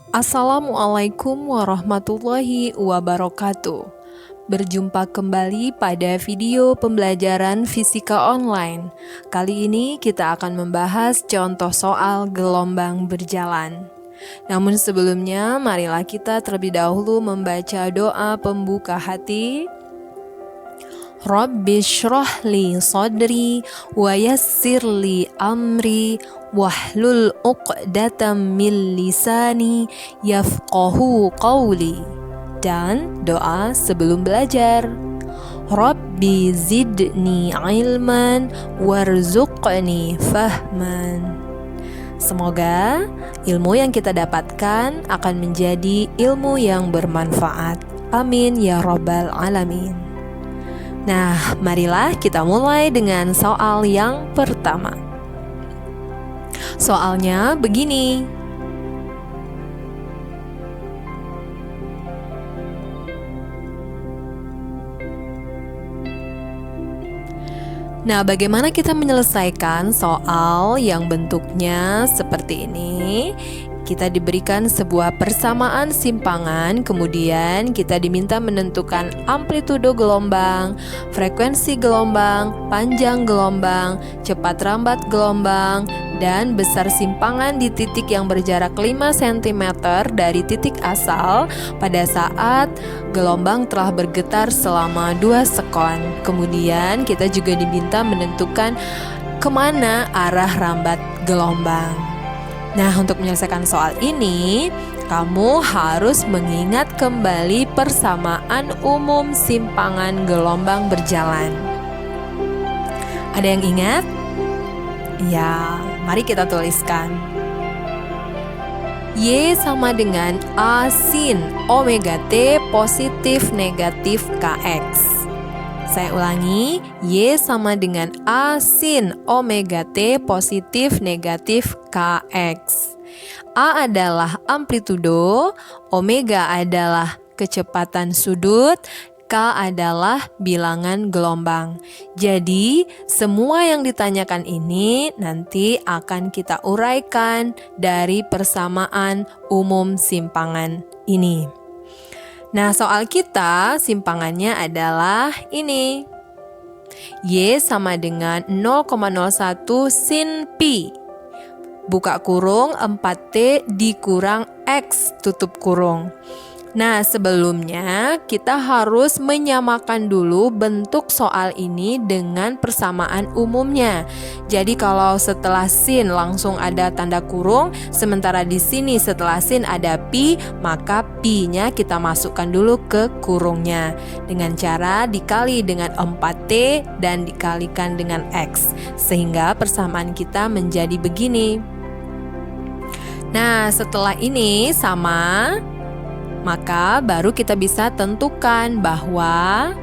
Assalamualaikum warahmatullahi wabarakatuh. Berjumpa kembali pada video pembelajaran fisika online. Kali ini kita akan membahas contoh soal gelombang berjalan. Namun sebelumnya, marilah kita terlebih dahulu membaca doa pembuka hati. Rabbi shrah li sadri wa yassir li amri wahlul uqdatam min lisani yafqahu qawli. Dan doa sebelum belajar. Rabbi zidni ilman warzuqni fahman. Semoga ilmu yang kita dapatkan akan menjadi ilmu yang bermanfaat. Amin ya rabbal alamin. Nah, marilah kita mulai dengan soal yang pertama. Soalnya begini. Nah, bagaimana kita menyelesaikan soal yang bentuknya seperti ini? Kita diberikan sebuah persamaan simpangan, kemudian kita diminta menentukan amplitudo gelombang, frekuensi gelombang, panjang gelombang, cepat rambat gelombang, dan besar simpangan di titik yang berjarak 5 cm dari titik asal pada saat gelombang telah bergetar selama 2 sekon. Kemudian kita juga diminta menentukan kemana arah rambat gelombang. Nah, untuk menyelesaikan soal ini, kamu harus mengingat kembali persamaan umum simpangan gelombang berjalan. Ada yang ingat? Ya, mari kita tuliskan. Y sama dengan A sin omega T positif negatif Kx. Saya ulangi, Y sama dengan A sin omega T positif negatif Kx. A adalah amplitudo, omega adalah kecepatan sudut, K adalah bilangan gelombang. Jadi, semua yang ditanyakan ini nanti akan kita uraikan dari persamaan umum simpangan ini. Nah, soal kita simpangannya adalah ini. Y sama dengan 0,01 sin pi. Buka kurung 4T dikurang X tutup kurung. Nah, sebelumnya kita harus menyamakan dulu bentuk soal ini dengan persamaan umumnya. Jadi kalau setelah sin langsung ada tanda kurung, sementara di sini setelah sin ada pi, maka pi-nya kita masukkan dulu ke kurungnya dengan cara dikali dengan 4T dan dikalikan dengan X, sehingga persamaan kita menjadi begini. Nah, setelah ini sama, maka baru kita bisa tentukan bahwa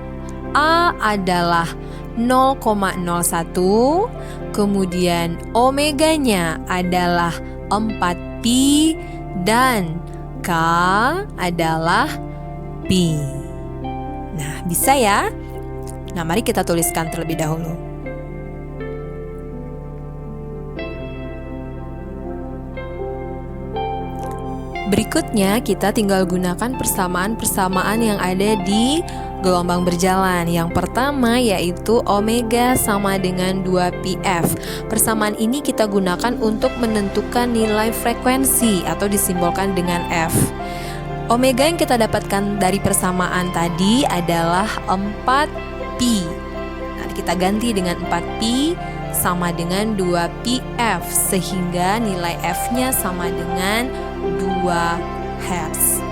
A adalah 0,01, kemudian omeganya adalah 4pi, dan K adalah pi. Nah, bisa ya? Nah, mari kita tuliskan terlebih dahulu. Berikutnya kita tinggal gunakan persamaan-persamaan yang ada di gelombang berjalan. Yang pertama yaitu omega sama dengan 2πf. Persamaan ini kita gunakan untuk menentukan nilai frekuensi atau disimbolkan dengan F. Omega yang kita dapatkan dari persamaan tadi adalah 4pi. Nah, kita ganti dengan 4pi sama dengan 2πf, sehingga nilai F-nya sama dengan 2 Hz.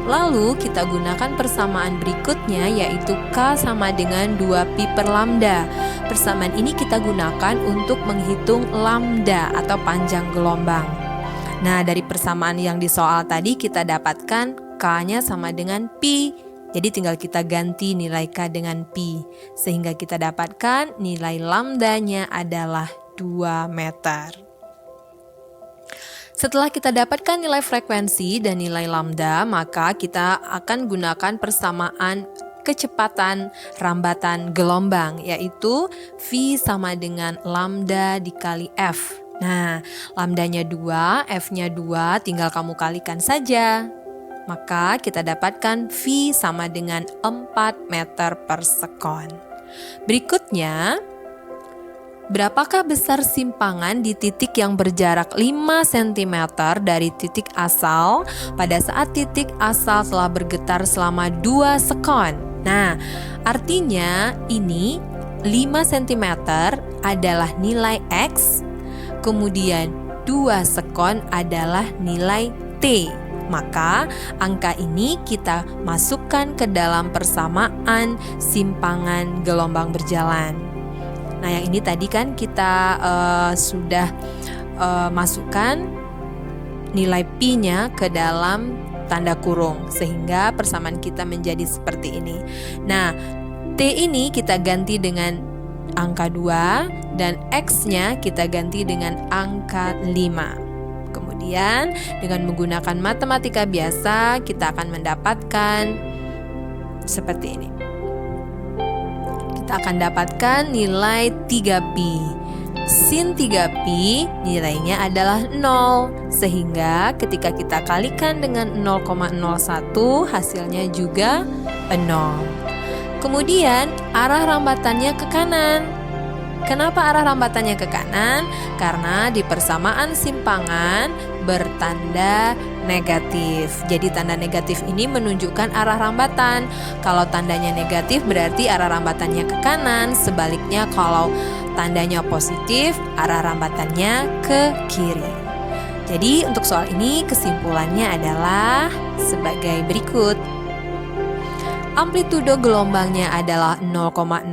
Lalu kita gunakan persamaan berikutnya yaitu K sama dengan 2pi per lambda. Persamaan ini kita gunakan untuk menghitung lambda atau panjang gelombang. Nah, dari persamaan yang di soal tadi kita dapatkan K-nya sama dengan pi. Jadi tinggal kita ganti nilai K dengan pi, sehingga kita dapatkan nilai lambdanya adalah 2 meter. Setelah kita dapatkan nilai frekuensi dan nilai lambda, maka kita akan gunakan persamaan kecepatan rambatan gelombang, yaitu V sama dengan lambda dikali F. Nah, lambdanya 2, F-nya 2, tinggal kamu kalikan saja. Maka kita dapatkan V sama dengan 4 meter per sekon. Berikutnya, berapakah besar simpangan di titik yang berjarak 5 cm dari titik asal pada saat titik asal telah bergetar selama 2 sekon? Nah, artinya ini 5 cm adalah nilai X, kemudian 2 sekon adalah nilai T. Maka angka ini kita masukkan ke dalam persamaan simpangan gelombang berjalan. Nah, yang ini tadi kan kita sudah masukkan nilai Pi-nya ke dalam tanda kurung, sehingga persamaan kita menjadi seperti ini. Nah, T ini kita ganti dengan angka 2 dan X-nya kita ganti dengan angka 5. Kemudian dengan menggunakan matematika biasa kita akan mendapatkan seperti ini. Kita akan dapatkan nilai 3pi. Sin 3pi nilainya adalah 0. Sehingga ketika kita kalikan dengan 0,01 hasilnya juga 0. Kemudian arah rambatannya ke kanan. Kenapa arah rambatannya ke kanan? Karena di persamaan simpangan bertanda negatif. Jadi tanda negatif ini menunjukkan arah rambatan. Kalau tandanya negatif berarti arah rambatannya ke kanan. Sebaliknya kalau tandanya positif, arah rambatannya ke kiri. Jadi untuk soal ini kesimpulannya adalah sebagai berikut. Amplitudo gelombangnya adalah 0,01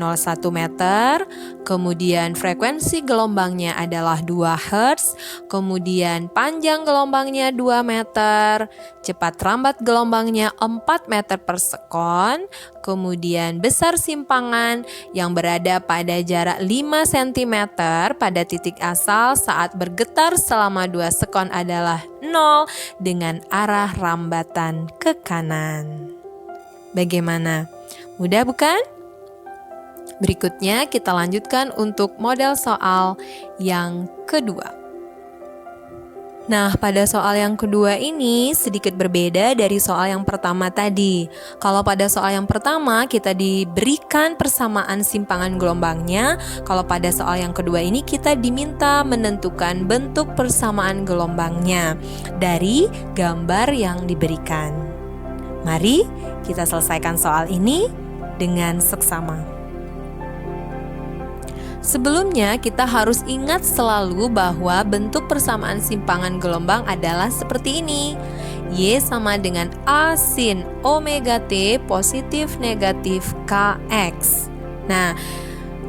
meter, kemudian frekuensi gelombangnya adalah 2 Hz, kemudian panjang gelombangnya 2 meter, cepat rambat gelombangnya 4 meter per sekon, kemudian besar simpangan yang berada pada jarak 5 cm pada titik asal saat bergetar selama 2 sekon adalah 0 dengan arah rambatan ke kanan. Bagaimana? Mudah bukan? Berikutnya kita lanjutkan untuk model soal yang kedua. Nah, pada soal yang kedua ini sedikit berbeda dari soal yang pertama tadi. Kalau pada soal yang pertama kita diberikan persamaan simpangan gelombangnya, kalau pada soal yang kedua ini kita diminta menentukan bentuk persamaan gelombangnya dari gambar yang diberikan. Mari kita selesaikan soal ini dengan seksama. Sebelumnya kita harus ingat selalu bahwa bentuk persamaan simpangan gelombang adalah seperti ini. Y sama dengan A sin omega T positif negatif Kx. Nah,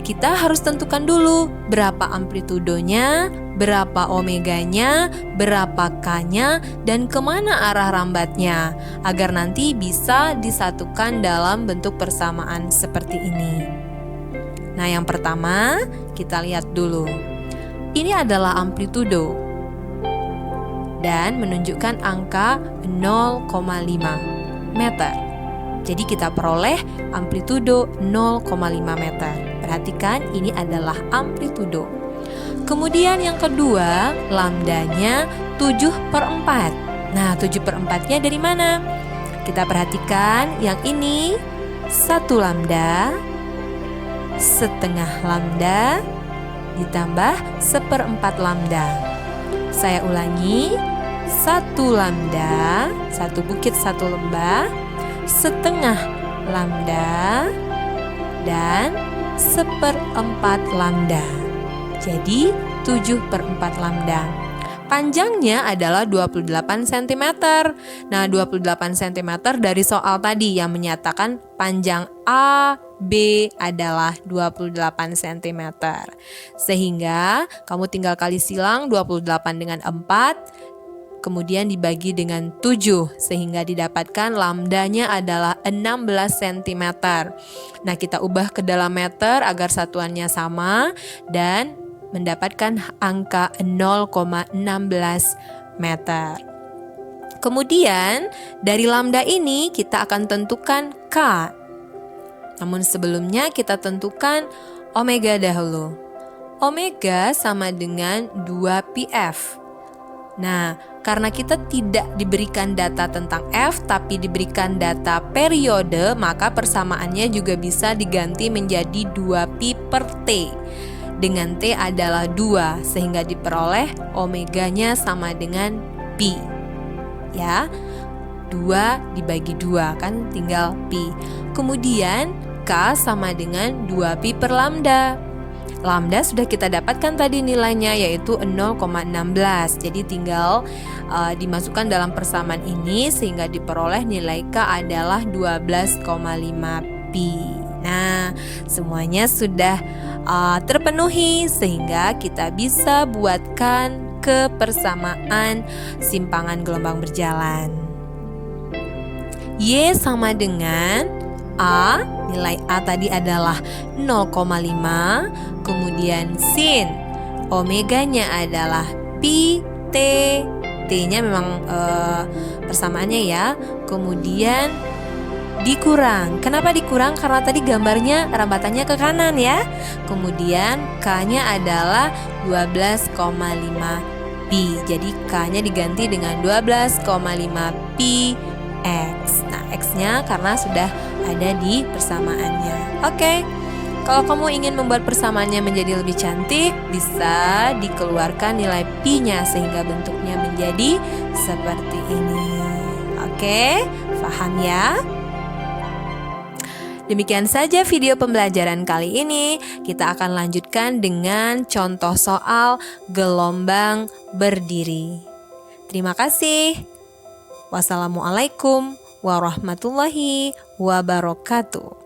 kita harus tentukan dulu berapa amplitudonya, berapa omeganya, berapa K-nya, dan kemana arah rambatnya, agar nanti bisa disatukan dalam bentuk persamaan seperti ini. Nah, yang pertama kita lihat dulu. Ini adalah amplitudo dan menunjukkan angka 0,5 meter. Jadi kita peroleh amplitudo 0,5 meter. Perhatikan ini adalah amplitudo. Kemudian yang kedua, lambdanya 7/4. Nah, 7/4-nya dari mana? Kita perhatikan yang ini 1 lambda, setengah lambda, ditambah 1/4 lambda. Saya ulangi, 1 lambda, 1 bukit 1 lembah, setengah lambda, dan 1/4 lambda. Jadi 7/4 lambda. Panjangnya adalah 28 cm. Nah, 28 cm dari soal tadi yang menyatakan panjang AB adalah 28 cm. Sehingga kamu tinggal kali silang 28 dengan 4, kemudian dibagi dengan 7, sehingga didapatkan lambdanya adalah 16 cm. Nah, kita ubah ke dalam meter agar satuannya sama dan mendapatkan angka 0,16 meter. Kemudian dari lambda ini kita akan tentukan K. Namun sebelumnya kita tentukan omega dahulu. Omega sama dengan 2PF. Nah, karena kita tidak diberikan data tentang F tapi diberikan data periode, maka persamaannya juga bisa diganti menjadi 2Pi per T. Dengan T adalah 2, sehingga diperoleh omeganya sama dengan Pi. Ya, 2 dibagi 2 kan tinggal Pi. Kemudian K sama dengan 2Pi per lambda. Lambda sudah kita dapatkan tadi nilainya, yaitu 0,16. Jadi tinggal dimasukkan dalam persamaan ini sehingga diperoleh nilai K adalah 12,5 Pi. Nah, semuanya sudah terpenuhi sehingga kita bisa buatkan kepersamaan simpangan gelombang berjalan. Y sama dengan A, nilai A tadi adalah 0,5, kemudian sin omeganya adalah pi T, T-nya memang persamaannya ya, kemudian dikurang. Kenapa dikurang? Karena tadi gambarnya rambatannya ke kanan ya. Kemudian K-nya adalah 12,5 pi. Jadi K-nya diganti dengan 12,5 pi X. Nah, X-nya karena sudah ada di persamaannya. Oke. Kalau kamu ingin membuat persamaannya menjadi lebih cantik, bisa dikeluarkan nilai pi-nya sehingga bentuknya menjadi seperti ini. Oke, paham ya? Demikian saja video pembelajaran kali ini. Kita akan lanjutkan dengan contoh soal gelombang berdiri. Terima kasih. Wassalamualaikum warahmatullahi wabarakatuh.